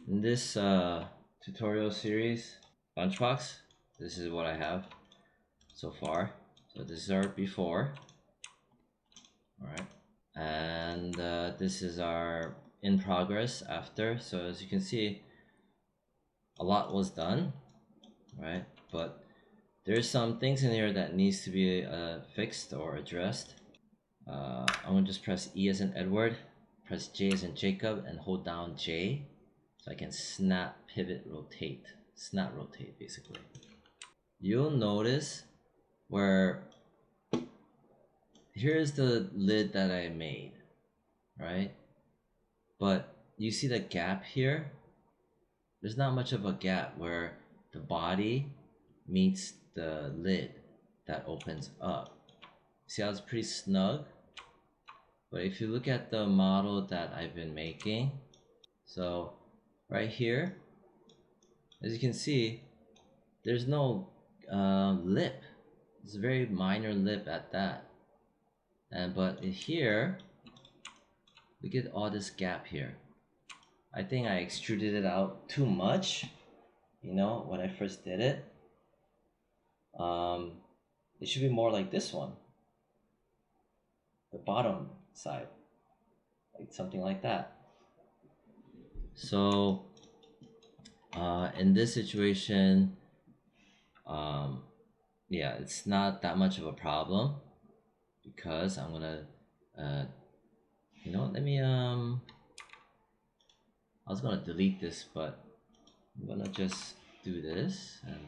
In this tutorial series, Lunchbox, this is what I have so far. So this is our before, alright, and this is our in progress after. So as you can see, a lot was done, right? But there's some things in here that needs to be fixed or addressed. I'm gonna just press E as in Edward, press J as in Jacob, and hold down J so I can snap, pivot, rotate. Snap rotate basically. You'll notice where here's the lid that I made, right? But you see the gap here? There's not much of a gap where the body meets the lid that opens up. See how it's pretty snug? But if you look at the model that I've been making, so right here, as you can see, there's no lip. It's a very minor lip at that. But here, look at all this gap here. I think I extruded it out too much, you know, when I first did it. It should be more like this one, the bottom side, like something like that. So in this situation, yeah, it's not that much of a problem because I'm gonna you know, let me I was gonna delete this, but I'm gonna just do this and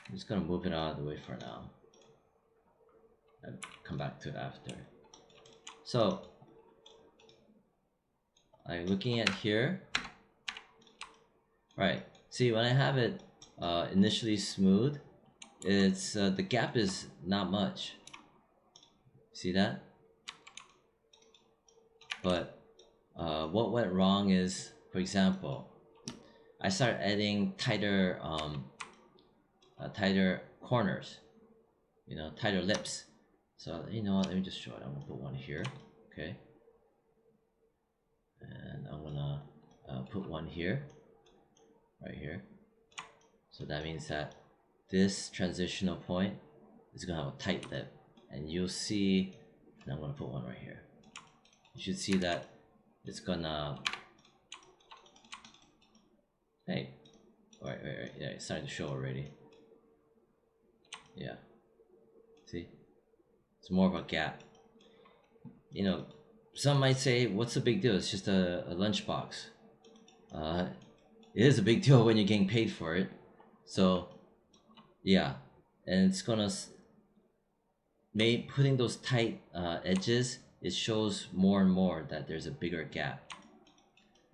I'm just gonna move it out of the way for now and come back to it after. So I'm looking at here, right? See, when I have it initially smooth, it's the gap is not much. See that? But what went wrong is, for example, I started adding tighter tighter corners, you know, tighter lips. So you know what, let me just show it. I'm gonna put one here, okay, and I'm gonna put one here, right here. So that means that this transitional point is gonna have a tight lip, and you'll see, and I'm gonna put one right here. You should see that it's gonna, hey, right, yeah, it's starting to show already. Yeah, see, it's more of a gap. You know, some might say, what's the big deal? It's just a lunchbox. It is a big deal when you're getting paid for it. So yeah, and it's gonna putting those tight edges, it shows more and more that there's a bigger gap,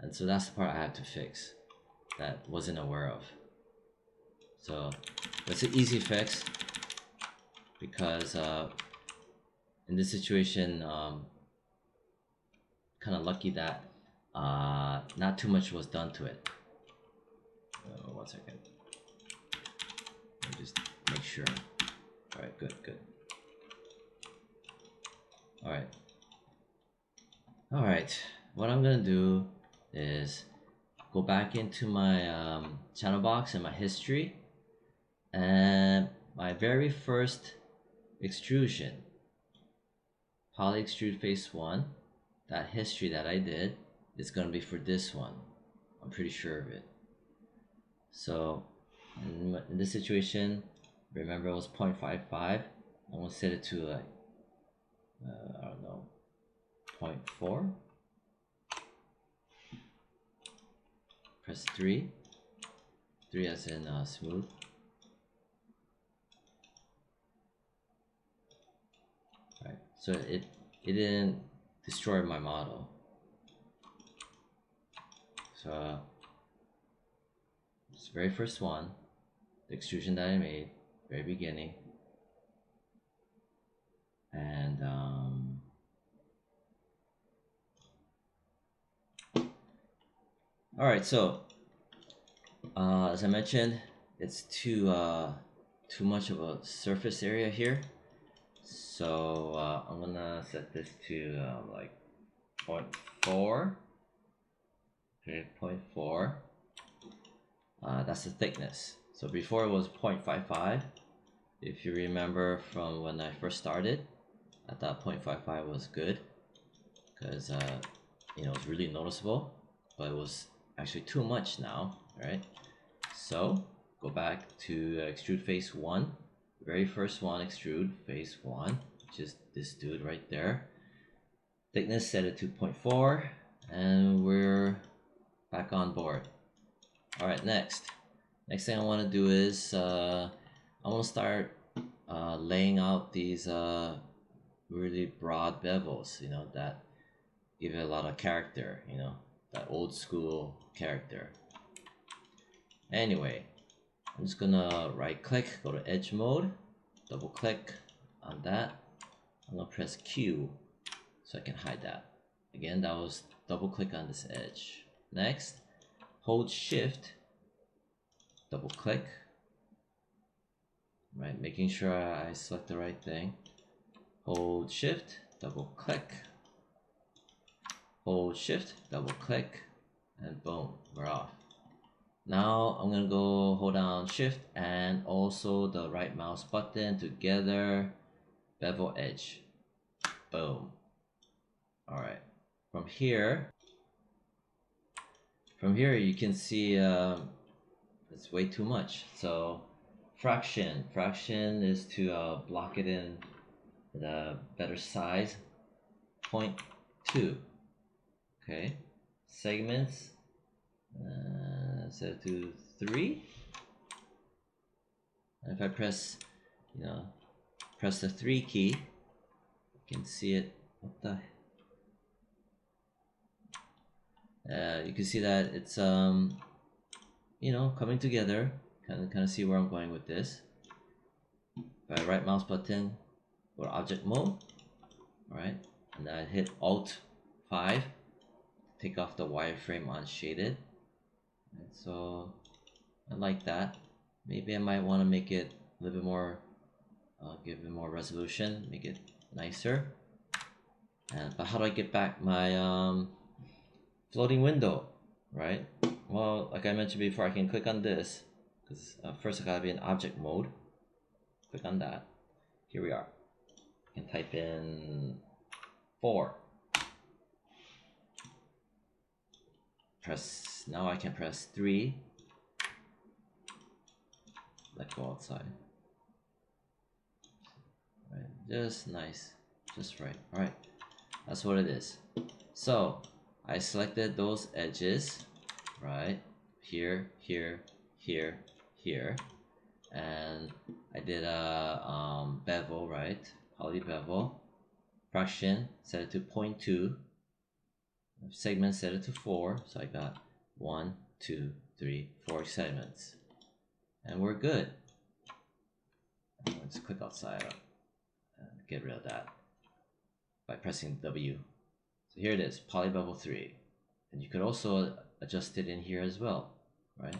and so that's the part I have to fix that wasn't aware of. So it's an easy fix because in this situation, kind of lucky that not too much was done to it. 1 second. Let me just make sure. All right, good. All right. What I'm gonna do is go back into my channel box and my history, and my very first extrusion, poly extrude face 1, that history that I did is gonna be for this one. I'm pretty sure of it. So in this situation, remember it was 0.55. I'm gonna set it to like I don't know, 0.4. Press 3 as in smooth. Right, so it didn't destroy my model. So it's the very first one, the extrusion that I made, very beginning, and all right. So as I mentioned, it's too much of a surface area here. So I'm gonna set this to like 0.4. Okay, 0.4. That's the thickness. So before it was 0.55. If you remember from when I first started, I thought 0.55 was good because you know, it's really noticeable, but it was actually too much now, right? So go back to extrude phase 1, very first one, extrude phase 1, which is this dude right there. Thickness set at 2.4, and we're back on board. All right, next thing I want to do is I want to start laying out these really broad bevels, you know, that give it a lot of character, you know, that old school character. Anyway, I'm just gonna right click, go to edge mode, double click on that. I'm gonna press Q so I can hide that. Again, that was double click on this edge. Next, hold shift, double click, right, making sure I select the right thing. Hold shift, double click, hold shift, double click, and boom, we're off. Now I'm gonna go hold down shift and also the right mouse button together, bevel edge, boom. All right, from here you can see it's way too much. So fraction is to block it in the better size, 0.2. Okay, segments set to 3. And if I press, you know, press the 3 key, you can see it. What the? You can see that it's you know, coming together. Kind of see where I'm going with this. If I right mouse button, go to object mode, all right, and then I hit Alt 5, take off the wireframe on shaded. And so I like that. Maybe I might want to make it a little bit more, give it more resolution, make it nicer. But how do I get back my floating window, right? Well, like I mentioned before, I can click on this because first I gotta be in object mode. Click on that. Here we are. I can type in 4. Press, now I can press 3. Let go outside. Right, just nice, just right. All right, that's what it is. So I selected those edges, right? Here, here, here, here, and I did a bevel, right? Poly bevel. Fraction set it to 0.2. Segment set it to 4. So I got 1, 2, 3, 4 segments, and we're good. And let's click outside and get rid of that by pressing W. So here it is, poly bevel 3, and you could also adjust it in here as well, right?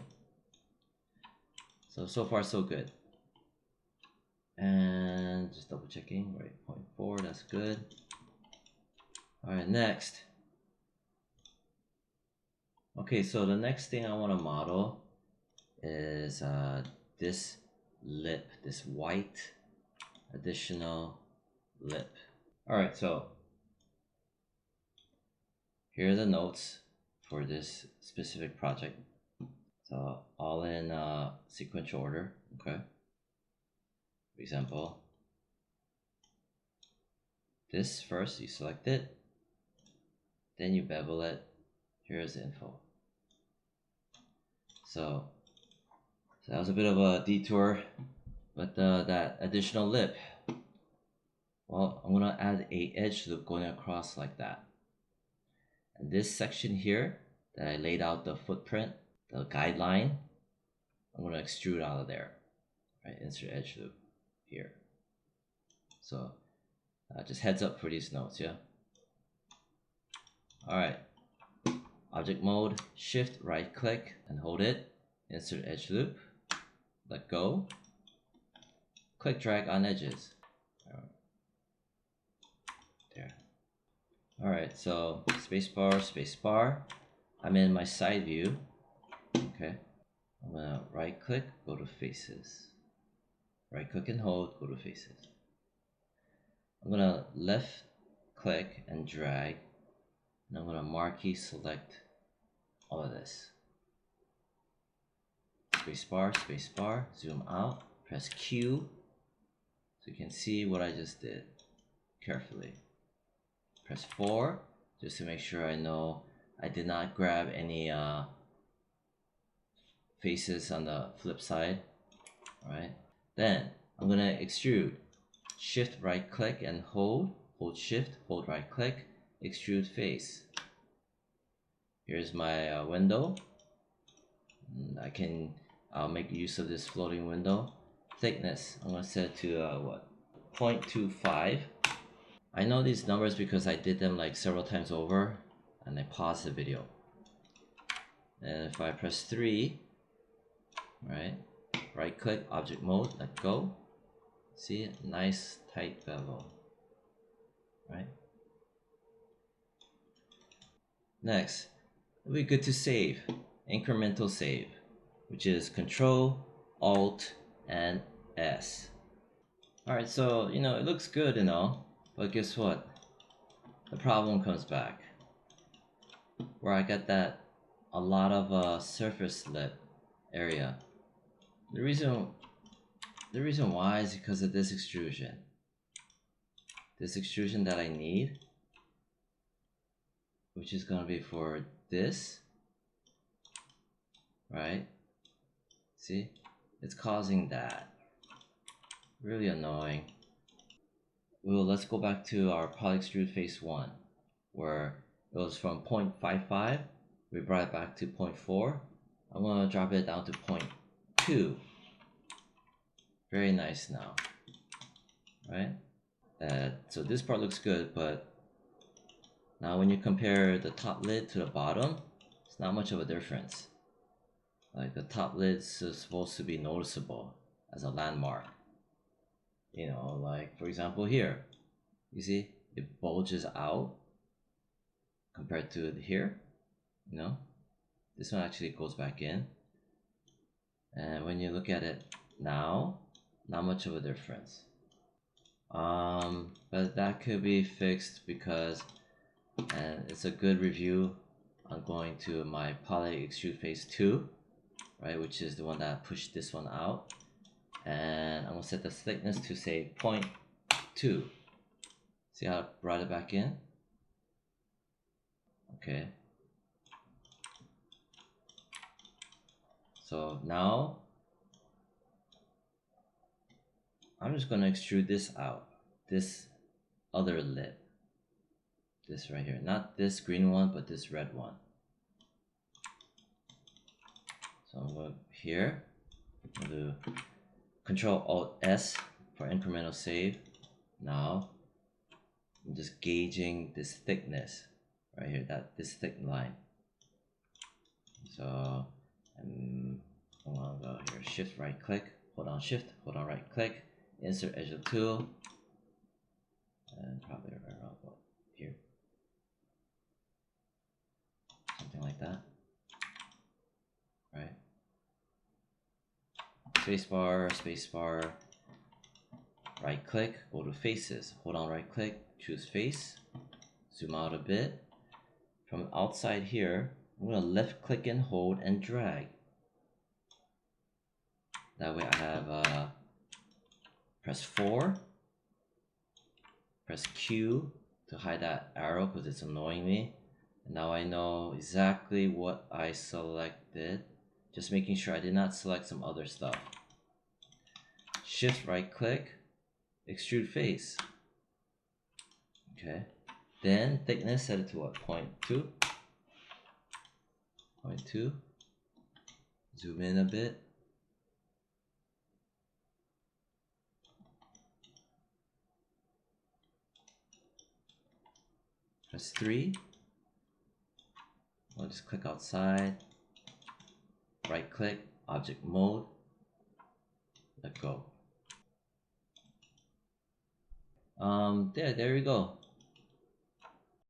So far so good. And just double checking, right? 0.4, that's good. All right, next. Okay, so the next thing I want to model is this lip, this white additional lip. All right, so here are the notes for this specific project. So all in sequential order, okay? For example, this first, you select it, then you bevel it. Here's the info. So that was a bit of a detour, but that additional lip, well, I'm gonna add a edge loop going across like that. And this section here that I laid out the footprint, the guideline, I'm gonna extrude out of there, right? Insert edge loop here. So just heads up for these notes, yeah? All right, object mode, shift right click and hold it, insert edge loop. let go, click drag on edges. There. Alright, so spacebar, spacebar. I'm in my side view. Okay. I'm gonna right click, go to faces. Right click and hold, go to faces. I'm gonna left click and drag, and I'm gonna marquee select all of this. Spacebar, spacebar, zoom out, press Q so you can see what I just did carefully. Press 4 just to make sure I know I did not grab any faces on the flip side. Alright, then I'm gonna extrude. Shift right click and hold shift, hold right click, extrude face. Here's my window. I'll make use of this floating window. Thickness, I'm gonna set it to what? 0.25. I know these numbers because I did them like several times over and I paused the video. And if I press 3, right click, object mode, let go. See, nice tight bevel, right? Next, it'll be good to save, incremental save, which is Control, Alt, and S. Alright, so it looks good and all, but guess what? The problem comes back, where I got that a lot of surface lip area. The reason why is because of this extrusion. This extrusion that I need, which is gonna be for this, right? See, it's causing that. Really annoying. Well, let's go back to our poly extrude phase 1, where it was from 0.55. We brought it back to 0.4. I'm gonna drop it down to 0.2. Very nice now, right? So this part looks good, but now when you compare the top lid to the bottom, it's not much of a difference. Like the top lid is supposed to be noticeable as a landmark. Like for example here, you see it bulges out compared to here. This one actually goes back in, and when you look at it now, not much of a difference. But that could be fixed because, and it's a good review on going to my poly extrude phase 2, right, which is the one that pushed this one out. And I'm gonna set the thickness to say 0.2. See how I brought it back in? Okay. So now I'm just gonna extrude this out. This other lip. This right here. Not this green one, but this red one. So I'm going here. I'll do Control Alt S for incremental save. Now I'm just gauging this thickness right here, this thick line. So I'm gonna go here, shift right click, hold on shift, hold on right click, insert edge of tool, and probably around here, something like that, right? Spacebar, spacebar, right click, go to faces, hold on right click, choose face, zoom out a bit. From outside here, I'm gonna left click and hold and drag. That way I have press 4, press Q to hide that arrow because it's annoying me. And now I know exactly what I selected, just making sure I did not select some other stuff. Shift right click, extrude face. Okay, then thickness set it to what? 0.2. 0.2. Zoom in a bit. Press 3. I'll just click outside. Right click, object mode. let go. There we go.